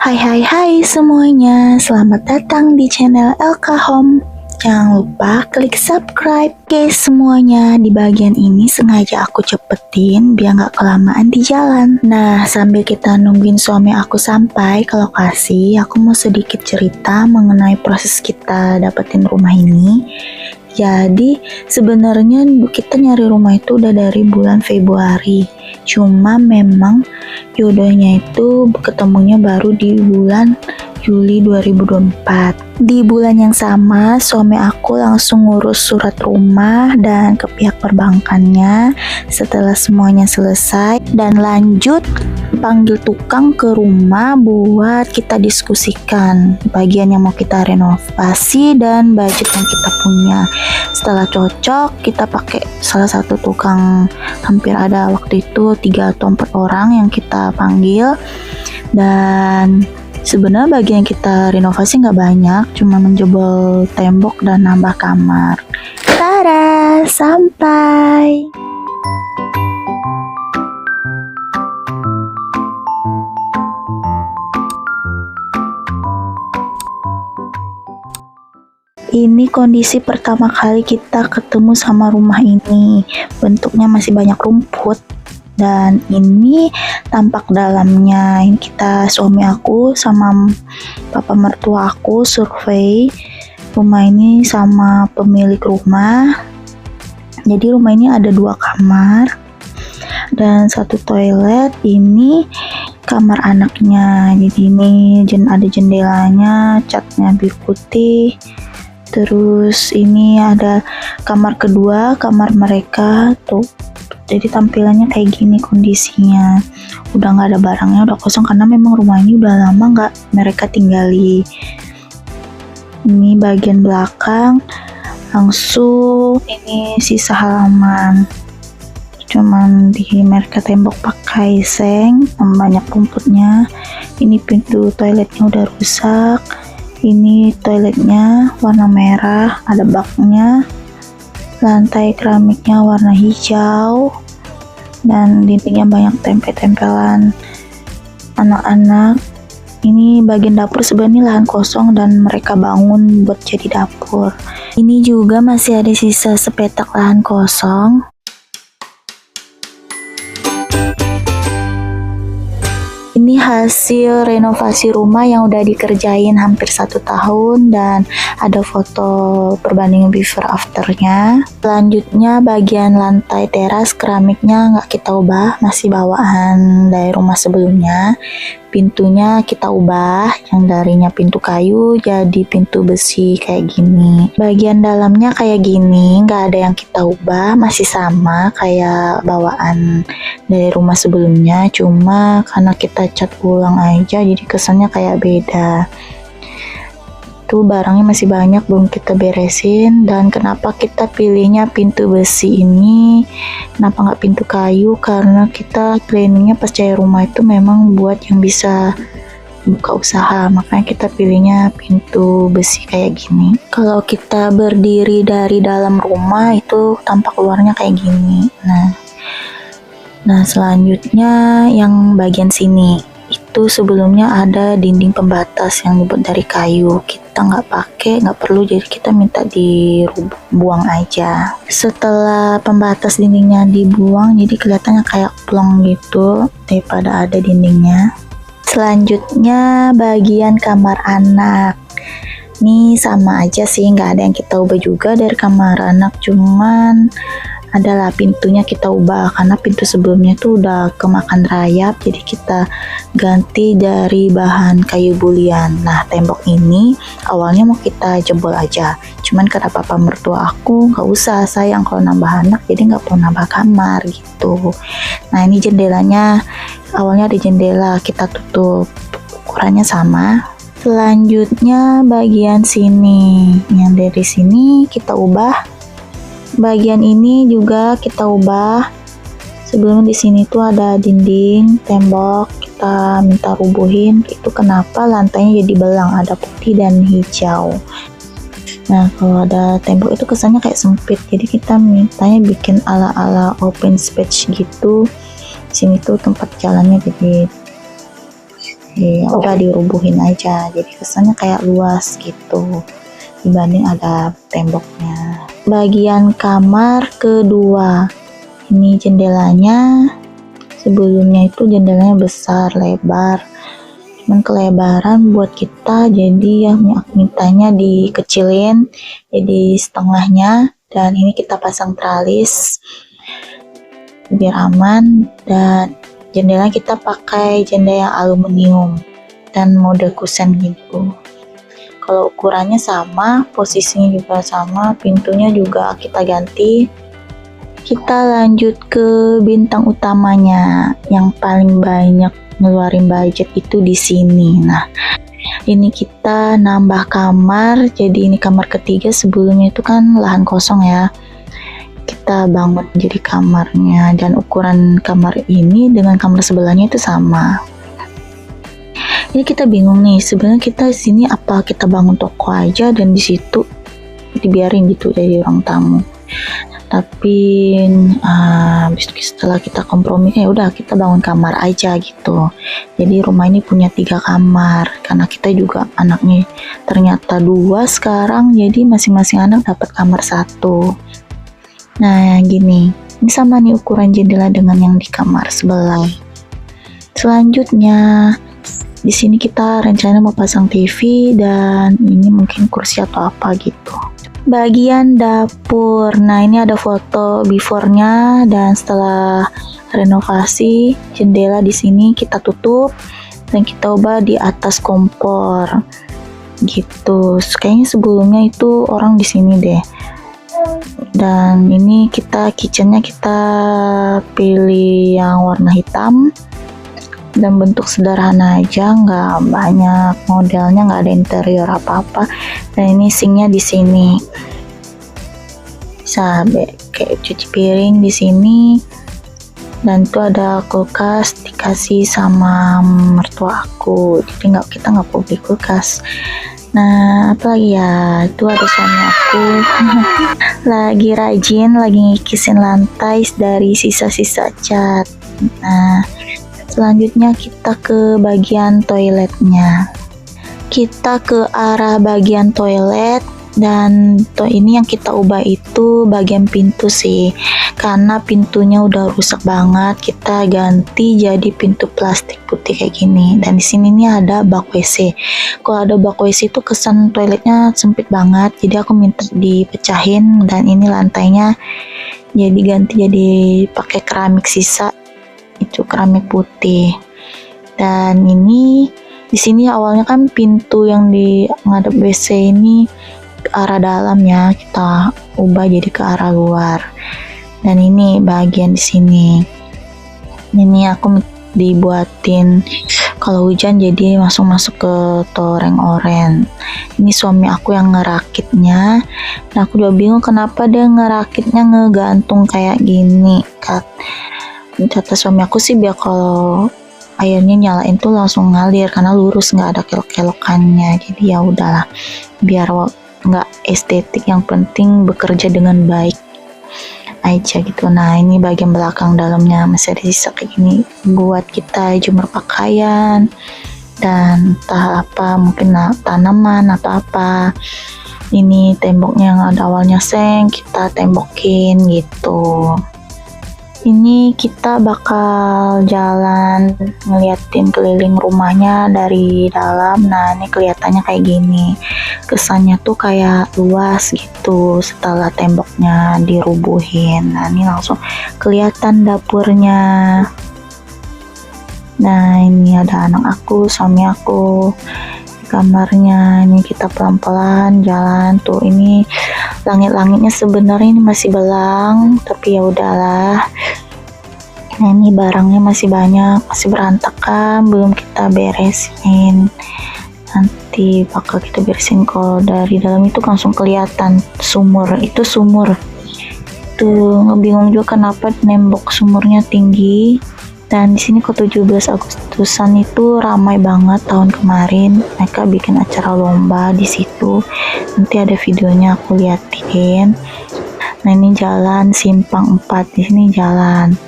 Hai hai hai semuanya, selamat datang di channel Elka Home. Jangan lupa klik subscribe. Oke semuanya, di bagian ini sengaja aku cepetin biar gak kelamaan di jalan. Nah, sambil kita nungguin suami aku sampai ke lokasi, aku mau sedikit cerita mengenai proses kita dapetin rumah ini. Jadi sebenarnya kita nyari rumah itu udah dari bulan Februari. Cuma memang jodohnya itu ketemunya baru di bulan Juli 2024. Di bulan yang sama, suami aku langsung ngurus surat rumah dan ke pihak perbankannya. Setelah semuanya selesai dan lanjut panggil tukang ke rumah buat kita diskusikan bagian yang mau kita renovasi dan budget yang kita punya. Setelah cocok, kita pakai salah satu tukang, hampir ada waktu itu 3 atau 4 orang yang kita panggil. Dan sebenarnya bagian kita renovasi nggak banyak, cuma menjebol tembok dan nambah kamar. Tada, sampai! Ini kondisi pertama kali kita ketemu sama rumah ini. Bentuknya masih banyak rumput. Dan ini tampak dalamnya. Ini kita, suami aku sama papa mertua aku survei rumah ini sama pemilik rumah. Jadi rumah ini ada 2 kamar dan 1 toilet. Ini kamar anaknya. Jadi ini ada jendelanya, catnya biru putih. Terus ini ada kamar kedua, kamar mereka tuh. Jadi tampilannya kayak gini kondisinya. Udah nggak ada barangnya, udah kosong karena memang rumah ini udah lama nggak mereka tinggali. Ini bagian belakang, langsung ini sisa halaman. Cuman di mereka tembok pakai seng, banyak rumputnya. Ini pintu toiletnya udah rusak. Ini toiletnya warna merah, ada baknya. Lantai keramiknya warna hijau. Dan dindingnya banyak tempel-tempelan anak-anak. Ini bagian dapur, sebenarnya lahan kosong dan mereka bangun buat jadi dapur. Ini juga masih ada sisa sepetak lahan kosong. Ini hasil renovasi rumah yang udah dikerjain hampir 1 tahun dan ada foto perbandingan before afternya. Selanjutnya bagian lantai teras keramiknya nggak kita ubah, masih bawaan dari rumah sebelumnya. Pintunya kita ubah, yang darinya pintu kayu jadi pintu besi kayak gini. Bagian dalamnya kayak gini, nggak ada yang kita ubah, masih sama kayak bawaan dari rumah sebelumnya. Cuma karena kita cat ulang aja, jadi kesannya kayak beda. Tuh barangnya masih banyak belum kita beresin. Dan kenapa kita pilihnya pintu besi ini, kenapa nggak pintu kayu, karena kita planningnya pas cari rumah itu memang buat yang bisa buka usaha, makanya kita pilihnya pintu besi kayak gini. Kalau kita berdiri dari dalam rumah itu tampak luarnya kayak gini. Nah selanjutnya yang bagian sini itu sebelumnya ada dinding pembatas yang dibuat dari kayu. Kita nggak pakai, nggak perlu, jadi kita minta dibuang aja. Setelah pembatas dindingnya dibuang, jadi kelihatannya kayak plong gitu daripada ada dindingnya. Selanjutnya bagian kamar anak. Ini sama aja sih, nggak ada yang kita ubah juga dari kamar anak, cuman adalah pintunya kita ubah karena pintu sebelumnya tuh udah kemakan rayap, jadi kita ganti dari bahan kayu bulian. Nah tembok ini awalnya mau kita jebol aja, cuman karena papa mertua aku nggak usah, sayang kalau nambah anak, jadi nggak perlu nambah kamar gitu. Nah ini jendelanya, awalnya ada jendela, kita tutup, ukurannya sama. Selanjutnya bagian sini, yang dari sini kita ubah. Bagian ini juga kita ubah. Sebelumnya di sini tuh ada dinding, tembok, kita minta rubuhin. Itu kenapa lantainya jadi belang, ada putih dan hijau. Nah kalau ada tembok itu kesannya kayak sempit, jadi kita mintanya bikin ala-ala open space gitu. Sini tuh tempat jalannya jadi udah dirubuhin aja, jadi kesannya kayak luas gitu dibanding ada temboknya. Bagian kamar kedua, ini jendelanya. Sebelumnya itu jendelanya besar lebar, cuman kelebaran buat kita, jadi ya mintanya dikecilin jadi setengahnya, dan ini kita pasang tralis biar aman. Dan jendela kita pakai jendela aluminium dan mode kusen gitu. Kalau ukurannya sama, posisinya juga sama, pintunya juga kita ganti. Kita lanjut ke bintang utamanya yang paling banyak ngeluarin budget itu di sini. Nah, ini kita nambah kamar, jadi ini kamar ketiga. Sebelumnya itu kan lahan kosong ya, kita bangun jadi kamarnya, dan ukuran kamar ini dengan kamar sebelahnya itu sama. Ini kita bingung nih, sebenarnya kita di sini apa kita bangun toko aja dan di situ dibiarin gitu jadi ruang tamu. Tapi setelah kita kompromi, ya udah kita bangun kamar aja gitu. Jadi rumah ini punya 3 kamar karena kita juga anaknya ternyata 2 sekarang, jadi masing-masing anak dapat kamar 1. Nah gini, ini sama nih ukuran jendela dengan yang di kamar sebelah. Selanjutnya di sini kita rencana mau pasang TV dan ini mungkin kursi atau apa gitu. Bagian dapur, nah ini ada foto before-nya dan setelah renovasi. Jendela di sini kita tutup dan kita ubah di atas kompor gitu. Kayaknya sebelumnya itu orang di sini deh. Dan ini kitchennya kita pilih yang warna hitam dan bentuk sederhana aja, nggak banyak modelnya, nggak ada interior apa-apa. Dan ini sinknya di sini, bisa kayak cuci piring di sini. Dan itu ada kulkas dikasih sama mertua aku, jadi kita nggak perlu beli kulkas. Nah apa lagi ya, itu ada suami aku lagi rajin, lagi ngikisin lantai dari sisa-sisa cat. Nah selanjutnya kita ke bagian toiletnya. Kita ke arah bagian toilet, dan ini yang kita ubah itu bagian pintu sih, karena pintunya udah rusak banget. Kita ganti jadi pintu plastik putih kayak gini. Dan di sini nih ada bak WC. Kalau ada bak WC itu kesan toiletnya sempit banget, jadi aku minta dipecahin. Dan ini lantainya jadi ganti jadi pakai keramik sisa, itu keramik putih. Dan ini di sini awalnya kan pintu yang di ngadep WC ini ke arah dalam ya, kita ubah jadi ke arah luar. Dan ini bagian di sini, ini aku dibuatin kalau hujan jadi masuk ke toreng oren. Ini suami aku yang ngerakitnya. Nah aku juga bingung kenapa dia ngerakitnya ngegantung kayak gini. Kata suami aku sih biar kalau airnya nyalain tuh langsung ngalir karena lurus, nggak ada kelok-kelokannya. Jadi ya udahlah, biar nggak estetik, yang penting bekerja dengan baik aja gitu. Nah ini bagian belakang dalamnya masih ada sisa kayak gini buat kita jemur pakaian dan entah apa, mungkin tanaman atau apa. Ini temboknya yang ada awalnya seng, kita tembokin gitu. Ini kita bakal jalan ngeliatin keliling rumahnya dari dalam. Nah ini kelihatannya kayak gini, kesannya tuh kayak luas gitu setelah temboknya dirubuhin. Nah ini langsung kelihatan dapurnya. Nah ini ada anak aku, suami aku di kamarnya. Ini kita pelan-pelan jalan tuh. Ini langit-langitnya sebenarnya ini masih belang, tapi ya udahlah. Nah ini barangnya masih banyak, masih berantakan, belum kita beresin. Nanti bakal kita beresin. Kalau dari dalam itu langsung kelihatan sumur, itu sumur. Tuh ngebingung juga kenapa nembok sumurnya tinggi. Dan di sini ke 17 Agustusan itu ramai banget tahun kemarin. Mereka bikin acara lomba di situ. Nanti ada videonya aku liatin. Nah ini jalan simpang 4, di sini jalan.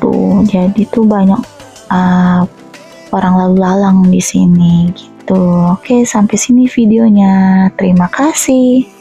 Tuh jadi tuh banyak orang lalu lalang di sini gitu. Oke, sampai sini videonya. Terima kasih.